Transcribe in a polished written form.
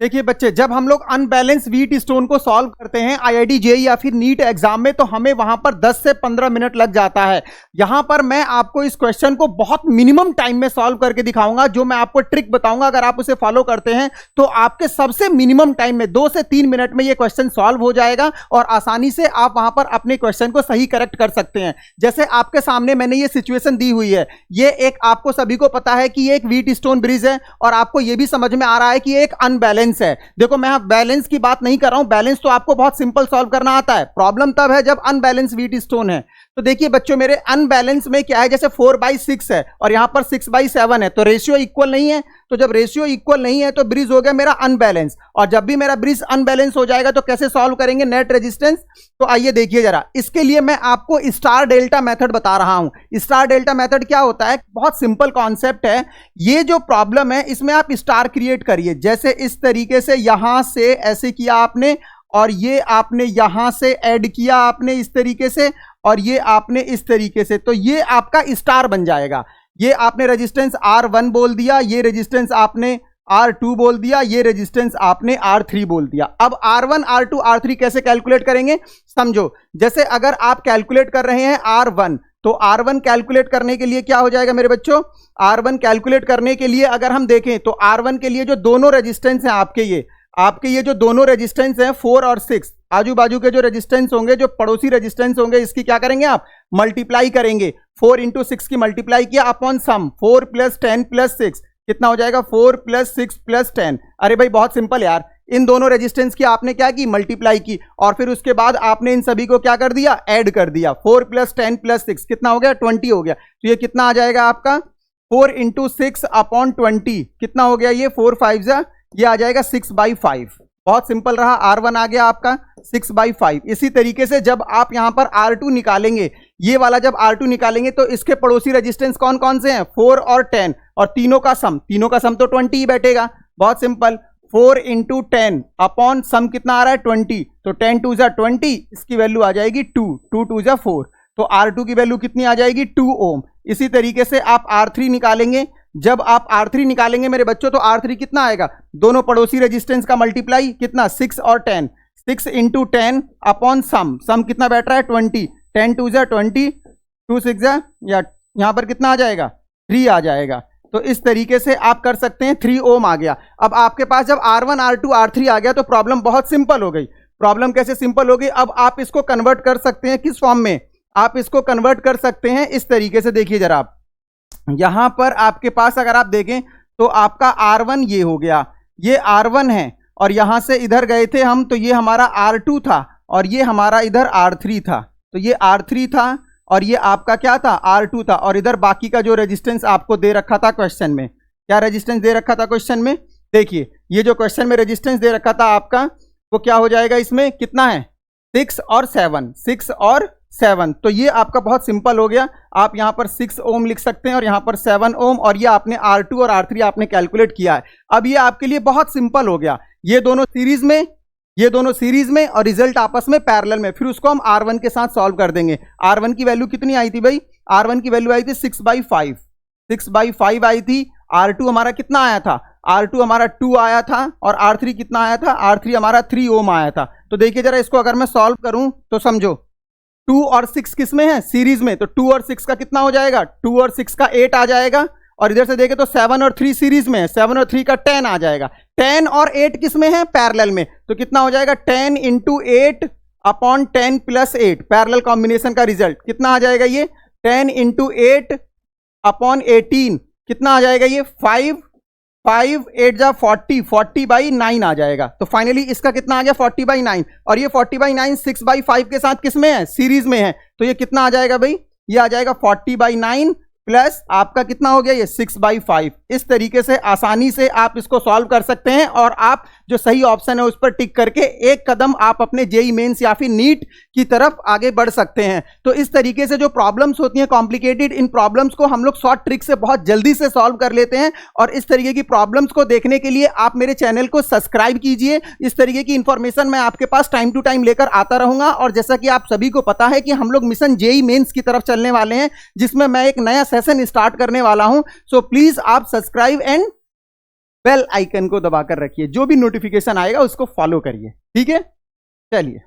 देखिए बच्चे, जब हम लोग अनबैलेंस व्हीट स्टोन को सॉल्व करते हैं आईआईटी जेईई या फिर नीट एग्जाम में, तो हमें वहां पर 10 से 15 मिनट लग जाता है। यहां पर मैं आपको इस क्वेश्चन को बहुत मिनिमम टाइम में सॉल्व करके दिखाऊंगा। जो मैं आपको ट्रिक बताऊंगा, अगर आप उसे फॉलो करते हैं तो आपके सबसे मिनिमम टाइम में 2 से 3 मिनट में यह क्वेश्चन सॉल्व हो जाएगा और आसानी से आप वहां पर अपने क्वेश्चन को सही करेक्ट कर सकते हैं। जैसे आपके सामने मैंने ये सिचुएशन दी हुई है, ये एक आपको सभी को पता है कि ये एक व्हीट स्टोन ब्रिज है और आपको ये भी समझ में आ रहा है कि ये एक अनबैलेंस है। देखो, मैं बैलेंस की बात नहीं कर रहा हूं, बैलेंस तो आपको बहुत सिंपल सॉल्व करना आता है। प्रॉब्लम तब है जब अनबैलेंस व्हीट स्टोन है। तो देखिए बच्चों, मेरे अनबैलेंस में क्या है, जैसे 4/6 है और यहां पर 6/7 है, तो रेशियो इक्वल नहीं है। तो जब रेशियो इक्वल नहीं है तो ब्रिज हो गया मेरा अनबैलेंस, और जब भी मेरा ब्रिज अनबैलेंस हो जाएगा तो कैसे सॉल्व करेंगे, नेट रेजिस्टेंस। तो आइए देखिए जरा, इसके लिए मैं आपको स्टार डेल्टा मेथड बता रहा हूं। स्टार डेल्टा मेथड क्या होता है, बहुत सिंपल कॉन्सेप्ट है। ये जो प्रॉब्लम है इसमें आप स्टार क्रिएट करिए, जैसे इस तरीके से यहां से ऐसे किया आपने, और ये आपने यहां से ऐड किया आपने इस तरीके से, और ये आपने इस तरीके से, तो ये आपका स्टार बन जाएगा। ये आपने रेजिस्टेंस R1 बोल दिया, ये रेजिस्टेंस आपने R2 बोल दिया, ये रेजिस्टेंस आपने R3 बोल दिया। अब R1 R2 R3 कैसे कैलकुलेट करेंगे, समझो। जैसे अगर आप कैलकुलेट कर रहे हैं R1, तो R1 कैलकुलेट करने के लिए क्या हो जाएगा मेरे बच्चों, R1 कैलकुलेट करने के लिए अगर हम देखें तो R1 के लिए जो दोनों रेजिस्टेंस हैं आपके ये जो दोनों रेजिस्टेंस हैं 4 और 6, आजू बाजू के जो रेजिस्टेंस होंगे, जो पड़ोसी रेजिस्टेंस होंगे, इसकी क्या करेंगे आप, मल्टीप्लाई करेंगे। 4 × 6 की मल्टीप्लाई किया अपॉन सम, 4 + 10 + 6 कितना हो जाएगा, 4 + 6 + 10। अरे भाई बहुत सिंपल यार, इन दोनों रेजिस्टेंस की आपने क्या की, मल्टीप्लाई की, और फिर उसके बाद आपने इन सभी को क्या कर दिया, ऐड कर दिया। 4 + 10 + 6 कितना हो गया, 20 हो गया। तो ये कितना आ जाएगा आपका, 4 × 6/20 कितना हो गया, ये 4 5 ये आ जाएगा 6/5। बहुत सिंपल रहा, R1 आ गया आपका 6/5। इसी तरीके से जब आप यहां पर R2 निकालेंगे, ये वाला जब R2 निकालेंगे, तो इसके पड़ोसी रेजिस्टेंस कौन कौन से हैं, 4 और 10, और तीनों का सम तो 20 ही बैठेगा। बहुत सिंपल, 4 × 10 अपॉन सम कितना आ रहा है, 20, तो 10 2 = 20, इसकी वैल्यू आ जाएगी 2, 2 2 = 4, तो R2 की वैल्यू कितनी आ जाएगी, 2 ओम। इसी तरीके से आप R3 निकालेंगे, जब आप R3 निकालेंगे मेरे बच्चों, तो R3 कितना आएगा, दोनों पड़ोसी रेजिस्टेंस का मल्टीप्लाई कितना, 6 और 10, 6 × 10 अपॉन सम कितना बैठ रहा है, 20, 10 2 = 20, 2 6 या यहां पर कितना आ जाएगा, 3 आ जाएगा। तो इस तरीके से आप कर सकते हैं, 3 ओम आ गया। अब आपके पास जब R1 R2 R3 आ गया तो प्रॉब्लम बहुत सिंपल हो गई। प्रॉब्लम कैसे सिंपल हो गई, अब आप इसको कन्वर्ट कर सकते हैं किस फॉर्म में, आप इसको कन्वर्ट कर सकते हैं इस तरीके से। देखिए जरा, आप यहां पर आपके पास अगर आप देखें तो आपका R1 ये हो गया, ये R1 है, और यहां से इधर गए थे हम, तो ये हमारा R2 था, और ये हमारा इधर R3 था। तो ये R3 था और ये आपका क्या था, R2 था, और इधर बाकी का जो रेजिस्टेंस आपको दे रखा था क्वेश्चन में, क्या रेजिस्टेंस दे रखा था क्वेश्चन में, देखिए ये जो क्वेश्चन में रेजिस्टेंस दे रखा था आपका, वो क्या हो जाएगा, इसमें कितना है, 6 और 7, 6 और 7। तो ये आपका बहुत सिंपल हो गया। आप यहां पर 6 ओम लिख सकते हैं और यहां पर 7 ओम, और ये आपने R2 और R3 आपने कैलकुलेट किया है। अब ये आपके लिए बहुत सिंपल हो गया, ये दोनों सीरीज में और रिजल्ट आपस में पैरेलल में। फिर उसको हम R1 के साथ सॉल्व कर देंगे। R1 की वैल्यू कितनी आई थी भाई, R1 की वैल्यू आई थी 6/5, 6/5 आई थी। R2 हमारा कितना आया था, R2 हमारा 2 आया था, और R3 कितना आया था, R3 हमारा 3 ओम आया था। तो देखिए जरा, इसको अगर मैं सॉल्व करूं तो समझो, 2 और 6 किस में है, सीरीज में, तो 2 और 6 का कितना हो जाएगा, 2 और 6 का 8 आ जाएगा, और इधर से देखें तो 7 और 3 सीरीज में है, 7 और 3 का 10 आ जाएगा। 10 और 8 किस में है, पैरेलल में, तो कितना हो जाएगा, 10 × 8 अपॉन 10 + 8, पैरेलल कॉम्बिनेशन का रिजल्ट कितना आ जाएगा, ये 10 × 8 अपॉन 18 कितना आ जाएगा, ये 5 5 8 = 40, 40/9 आ जाएगा। तो फाइनली इसका कितना आ गया, 40/9, और ये 40/9 6/5 के साथ किस में है, सीरीज में है। तो ये कितना आ जाएगा भाई, ये आ जाएगा 40/9 प्लस आपका कितना हो गया, ये 6/5। इस तरीके से आसानी से आप इसको सॉल्व कर सकते हैं, और आप जो सही ऑप्शन है उस पर टिक करके एक कदम आप अपने जेईई मेंस या फिर नीट की तरफ आगे बढ़ सकते हैं। तो इस तरीके से जो प्रॉब्लम्स होती हैं कॉम्प्लिकेटेड, इन प्रॉब्लम्स को हम लोग शॉर्ट ट्रिक से बहुत जल्दी से सॉल्व कर लेते हैं। और इस तरीके की प्रॉब्लम्स को देखने के लिए आप मेरे चैनल को सब्सक्राइब कीजिए। इस तरीके की इंफॉर्मेशन मैं आपके पास टाइम टू टाइम लेकर आता रहूंगा। और जैसा कि आप सभी को पता है कि हम लोग मिशन जेईई मेंस की तरफ चलने वाले हैं, जिसमें मैं एक नया सेशन स्टार्ट करने वाला हूं। सो प्लीज आप सब्सक्राइब एंड बेल आइकन को दबाकर रखिए, जो भी नोटिफिकेशन आएगा उसको फॉलो करिए, ठीक है। चलिए।